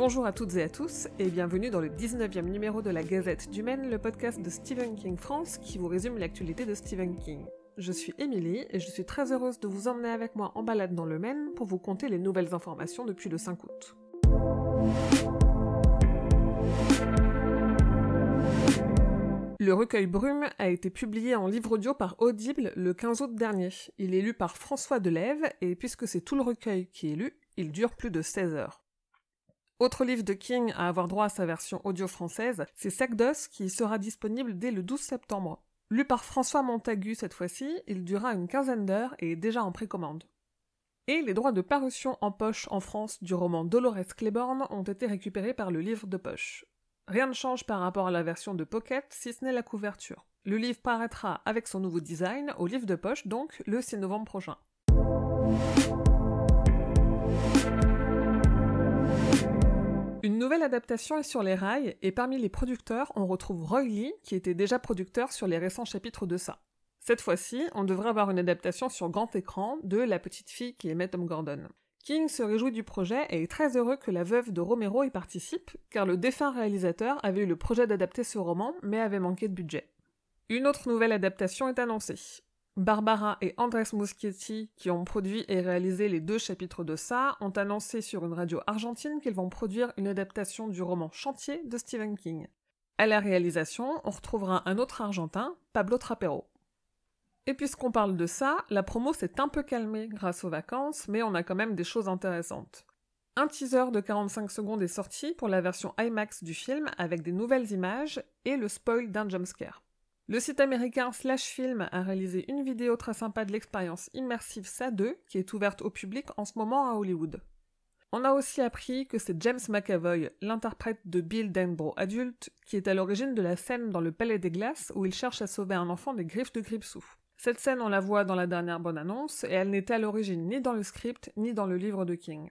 Bonjour à toutes et à tous, et bienvenue dans le 19e numéro de la Gazette du Maine, le podcast de Stephen King France qui vous résume l'actualité de Stephen King. Je suis Émilie et je suis très heureuse de vous emmener avec moi en balade dans le Maine pour vous conter les nouvelles informations depuis le 5 août. Le recueil Brume a été publié en livre audio par Audible le 15 août dernier. Il est lu par François Delève et puisque c'est tout le recueil qui est lu, il dure plus de 16 heures. Autre livre de King à avoir droit à sa version audio française, c'est Sac d'os qui sera disponible dès le 12 septembre. Lu par François Montagu cette fois-ci, il durera une quinzaine d'heures et est déjà en précommande. Et les droits de parution en poche en France du roman Dolores Claiborne ont été récupérés par le livre de poche. Rien ne change par rapport à la version de Pocket, si ce n'est la couverture. Le livre paraîtra avec son nouveau design au livre de poche, donc le 6 novembre prochain. Une nouvelle adaptation est sur les rails, et parmi les producteurs, on retrouve Roy Lee, qui était déjà producteur sur les récents chapitres de ça. Cette fois-ci, on devrait avoir une adaptation sur grand écran de La petite fille qui aimait Tom Gordon. King se réjouit du projet et est très heureux que la veuve de Romero y participe, car le défunt réalisateur avait eu le projet d'adapter ce roman, mais avait manqué de budget. Une autre nouvelle adaptation est annoncée. Barbara et Andrés Muschietti, qui ont produit et réalisé les 2 chapitres de ça, ont annoncé sur une radio argentine qu'ils vont produire une adaptation du roman Chantier de Stephen King. À la réalisation, on retrouvera un autre argentin, Pablo Trapero. Et puisqu'on parle de ça, la promo s'est un peu calmée grâce aux vacances, mais on a quand même des choses intéressantes. Un teaser de 45 secondes est sorti pour la version IMAX du film avec des nouvelles images et le spoil d'un jumpscare. Le site américain /film a réalisé une vidéo très sympa de l'expérience immersive SA 2 qui est ouverte au public en ce moment à Hollywood. On a aussi appris que c'est James McAvoy, l'interprète de Bill Denbrough adulte, qui est à l'origine de la scène dans le Palais des Glaces où il cherche à sauver un enfant des griffes de Gripsou. Cette scène, on la voit dans la dernière bande-annonce et elle n'était à l'origine ni dans le script ni dans le livre de King.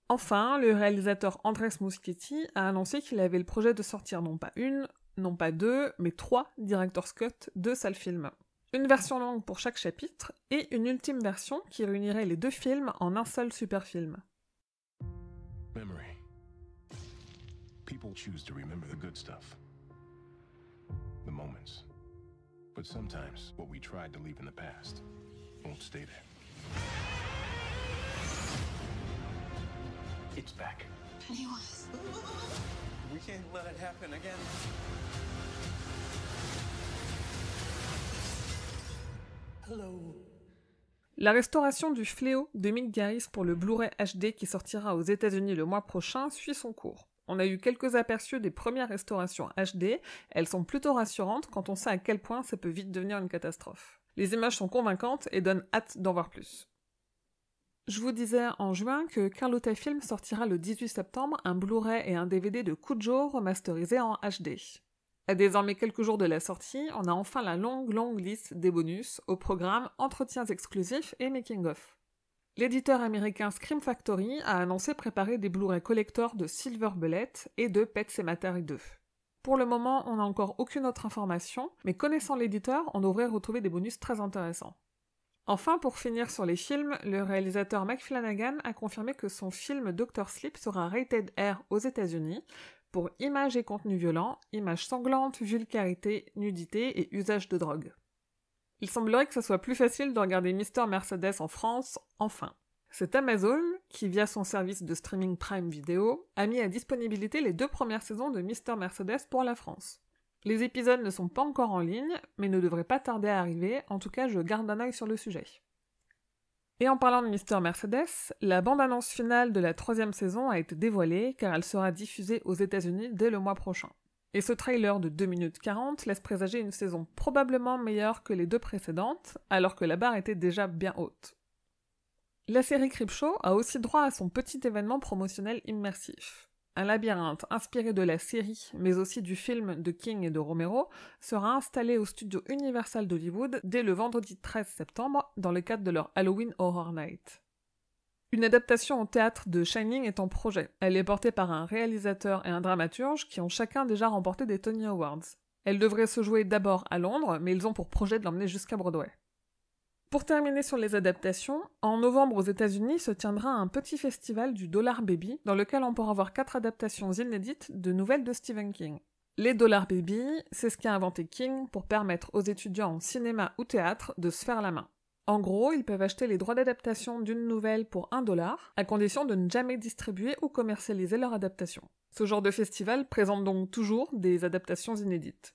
Enfin, le réalisateur Andrés Muschietti a annoncé qu'il avait le projet de sortir non pas 2, mais 3 Director's Cut de ça le film. Une version longue pour chaque chapitre, et une ultime version qui réunirait les 2 films en un seul super film. Memory. People choose to remember the good stuff. The moments. But sometimes what we tried to leave in the past won't stay there. It's back. Pennywise. We can't let it happen again. Hello. La restauration du Fléau de Mick Garris pour le Blu-ray HD qui sortira aux États-Unis le mois prochain suit son cours. On a eu quelques aperçus des premières restaurations HD, elles sont plutôt rassurantes quand on sait à quel point ça peut vite devenir une catastrophe. Les images sont convaincantes et donnent hâte d'en voir plus. Je vous disais en juin que Carlotta Film sortira le 18 septembre un Blu-ray et un DVD de Cujo remasterisés en HD. À désormais quelques jours de la sortie, on a enfin la longue liste des bonus, au programme entretiens exclusifs et making-of. L'éditeur américain Scream Factory a annoncé préparer des Blu-ray collector de Silver Bullet et de Pet Sematary 2. Pour le moment, on n'a encore aucune autre information, mais connaissant l'éditeur, on devrait retrouver des bonus très intéressants. Enfin, pour finir sur les films, le réalisateur Mike Flanagan a confirmé que son film Dr. Sleep sera rated R aux États-Unis pour images et contenus violents, images sanglantes, vulgarité, nudité et usage de drogue. Il semblerait que ce soit plus facile de regarder Mr. Mercedes en France, enfin. C'est Amazon qui, via son service de streaming Prime Video, a mis à disponibilité les 2 premières saisons de Mr. Mercedes pour la France. Les épisodes ne sont pas encore en ligne, mais ne devraient pas tarder à arriver, en tout cas je garde un œil sur le sujet. Et en parlant de Mr. Mercedes, la bande-annonce finale de la 3e saison a été dévoilée car elle sera diffusée aux États-Unis dès le mois prochain. Et ce trailer de 2 minutes 40 laisse présager une saison probablement meilleure que les 2 précédentes, alors que la barre était déjà bien haute. La série Creepshow a aussi droit à son petit événement promotionnel immersif. Un labyrinthe inspiré de la série, mais aussi du film de King et de Romero, sera installé au studio Universal d'Hollywood dès le vendredi 13 septembre dans le cadre de leur Halloween Horror Night. Une adaptation au théâtre de Shining est en projet. Elle est portée par un réalisateur et un dramaturge qui ont chacun déjà remporté des Tony Awards. Elle devrait se jouer d'abord à Londres, mais ils ont pour projet de l'emmener jusqu'à Broadway. Pour terminer sur les adaptations, en novembre aux États-Unis se tiendra un petit festival du Dollar Baby dans lequel on pourra voir 4 adaptations inédites de nouvelles de Stephen King. Les Dollar Baby, c'est ce qu'a inventé King pour permettre aux étudiants en cinéma ou théâtre de se faire la main. En gros, ils peuvent acheter les droits d'adaptation d'une nouvelle pour $1, à condition de ne jamais distribuer ou commercialiser leur adaptation. Ce genre de festival présente donc toujours des adaptations inédites.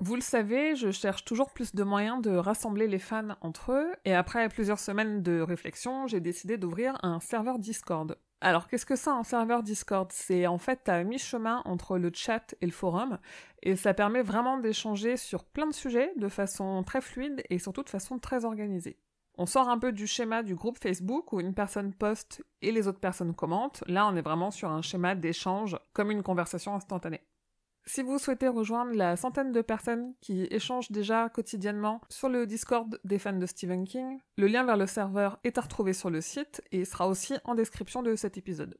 Vous le savez, je cherche toujours plus de moyens de rassembler les fans entre eux, et après plusieurs semaines de réflexion, j'ai décidé d'ouvrir un serveur Discord. Alors qu'est-ce que c'est un serveur Discord? C'est en fait à mi-chemin entre le chat et le forum, et ça permet vraiment d'échanger sur plein de sujets de façon très fluide et surtout de façon très organisée. On sort un peu du schéma du groupe Facebook où une personne poste et les autres personnes commentent. Là, on est vraiment sur un schéma d'échange comme une conversation instantanée. Si vous souhaitez rejoindre la centaine de personnes qui échangent déjà quotidiennement sur le Discord des fans de Stephen King, le lien vers le serveur est à retrouver sur le site et sera aussi en description de cet épisode.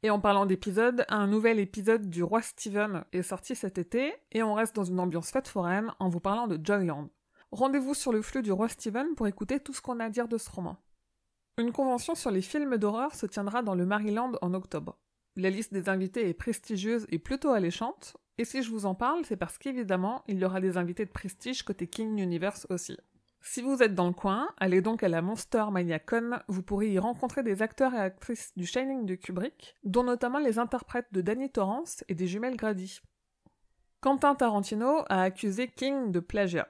Et en parlant d'épisode, un nouvel épisode du Roi Stephen est sorti cet été et on reste dans une ambiance fête foraine en vous parlant de Joyland. Rendez-vous sur le flux du Roi Stephen pour écouter tout ce qu'on a à dire de ce roman. Une convention sur les films d'horreur se tiendra dans le Maryland en octobre. La liste des invités est prestigieuse et plutôt alléchante, et si je vous en parle, c'est parce qu'évidemment, il y aura des invités de prestige côté King Universe aussi. Si vous êtes dans le coin, allez donc à la Monster Mania Con, vous pourrez y rencontrer des acteurs et actrices du Shining de Kubrick, dont notamment les interprètes de Danny Torrance et des jumelles Grady. Quentin Tarantino a accusé King de plagiat.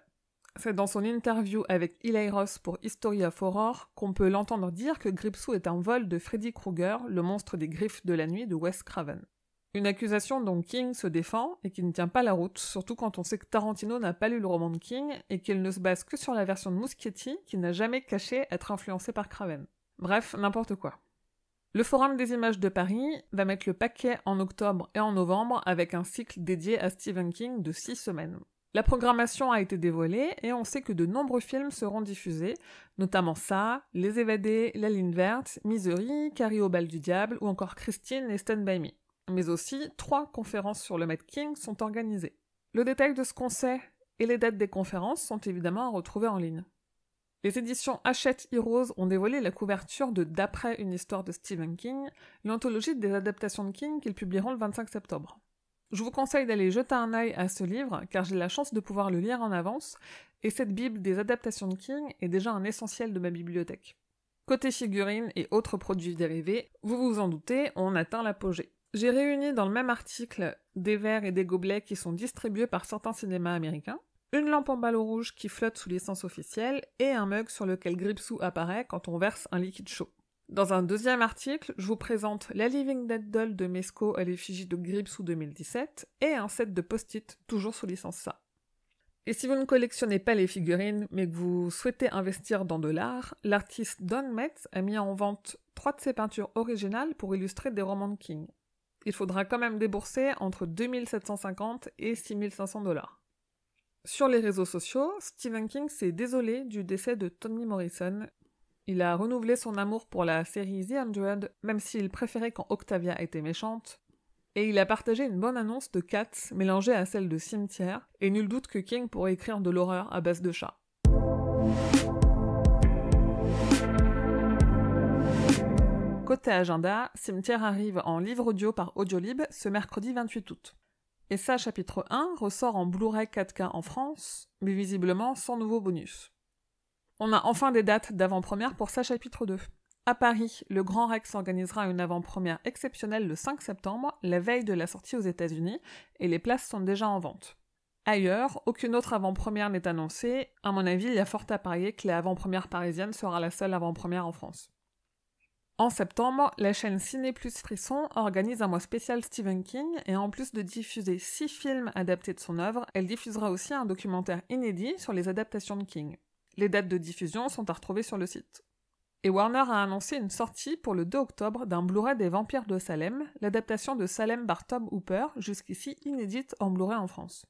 C'est dans son interview avec Eli Roth pour History of Horror qu'on peut l'entendre dire que Gripsou est un vol de Freddy Krueger, le monstre des griffes de la nuit de Wes Craven. Une accusation dont King se défend et qui ne tient pas la route, surtout quand on sait que Tarantino n'a pas lu le roman de King et qu'il ne se base que sur la version de Muschietti qui n'a jamais caché être influencé par Craven. Bref, n'importe quoi. Le Forum des images de Paris va mettre le paquet en octobre et en novembre avec un cycle dédié à Stephen King de 6 semaines. La programmation a été dévoilée et on sait que de nombreux films seront diffusés, notamment Ça, Les Évadés, La Ligne Verte, Misery, Carrie au bal du diable ou encore Christine et Stand By Me. Mais aussi, 3 conférences sur le Maître King sont organisées. Le détail de ce qu'on sait et les dates des conférences sont évidemment à retrouver en ligne. Les éditions Hachette Heroes ont dévoilé la couverture de D'après une histoire de Stephen King, l'anthologie des adaptations de King qu'ils publieront le 25 septembre. Je vous conseille d'aller jeter un œil à ce livre, car j'ai la chance de pouvoir le lire en avance, et cette bible des adaptations de King est déjà un essentiel de ma bibliothèque. Côté figurines et autres produits dérivés, vous vous en doutez, on atteint l'apogée. J'ai réuni dans le même article des verres et des gobelets qui sont distribués par certains cinémas américains, une lampe en ballon rouge qui flotte sous licence officielle, et un mug sur lequel Gripsou apparaît quand on verse un liquide chaud. Dans un deuxième article, je vous présente la Living Dead Doll de Mesco à l'effigie de Gripsou 2017 et un set de post-it toujours sous licence ça. Et si vous ne collectionnez pas les figurines, mais que vous souhaitez investir dans de l'art, l'artiste Don Metz a mis en vente 3 de ses peintures originales pour illustrer des romans de King. Il faudra quand même débourser entre 2750 et 6500 $. Sur les réseaux sociaux, Stephen King s'est désolé du décès de Toni Morrison. Il a renouvelé son amour pour la série The 100, même s'il préférait quand Octavia était méchante. Et il a partagé une bonne annonce de Cats mélangée à celle de Cimetière, et nul doute que King pourrait écrire de l'horreur à base de chats. Côté agenda, Cimetière arrive en livre audio par Audiolib ce mercredi 28 août. Et ça, chapitre 1 ressort en Blu-ray 4K en France, mais visiblement sans nouveau bonus. On a enfin des dates d'avant-première pour ça, chapitre 2. À Paris, le Grand Rex organisera une avant-première exceptionnelle le 5 septembre, la veille de la sortie aux États-Unis, et les places sont déjà en vente. Ailleurs, aucune autre avant-première n'est annoncée. À mon avis, il y a fort à parier que l'avant-première parisienne sera la seule avant-première en France. En septembre, la chaîne Ciné Plus Frisson organise un mois spécial Stephen King et en plus de diffuser 6 films adaptés de son œuvre, elle diffusera aussi un documentaire inédit sur les adaptations de King. Les dates de diffusion sont à retrouver sur le site. Et Warner a annoncé une sortie pour le 2 octobre d'un Blu-ray des Vampires de Salem, l'adaptation de Salem par Tom Hooper, jusqu'ici inédite en Blu-ray en France.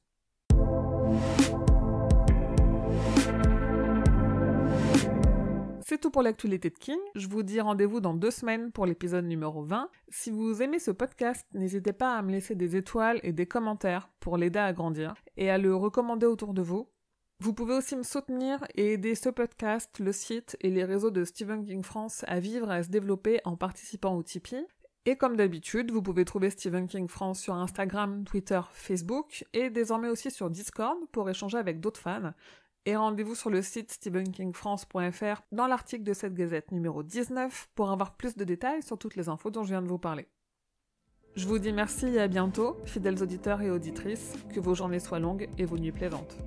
C'est C'est tout pour l'actualité de King. Je vous dis rendez-vous dans 2 semaines pour l'épisode numéro 20. Si vous aimez ce podcast, n'hésitez pas à me laisser des étoiles et des commentaires pour l'aider à grandir et à le recommander autour de vous. Vous pouvez aussi me soutenir et aider ce podcast, le site et les réseaux de Stephen King France à vivre et à se développer en participant au Tipeee. Et comme d'habitude, vous pouvez trouver Stephen King France sur Instagram, Twitter, Facebook et désormais aussi sur Discord pour échanger avec d'autres fans. Et rendez-vous sur le site stephenkingfrance.fr dans l'article de cette gazette numéro 19 pour avoir plus de détails sur toutes les infos dont je viens de vous parler. Je vous dis merci et à bientôt, fidèles auditeurs et auditrices, que vos journées soient longues et vos nuits plaisantes.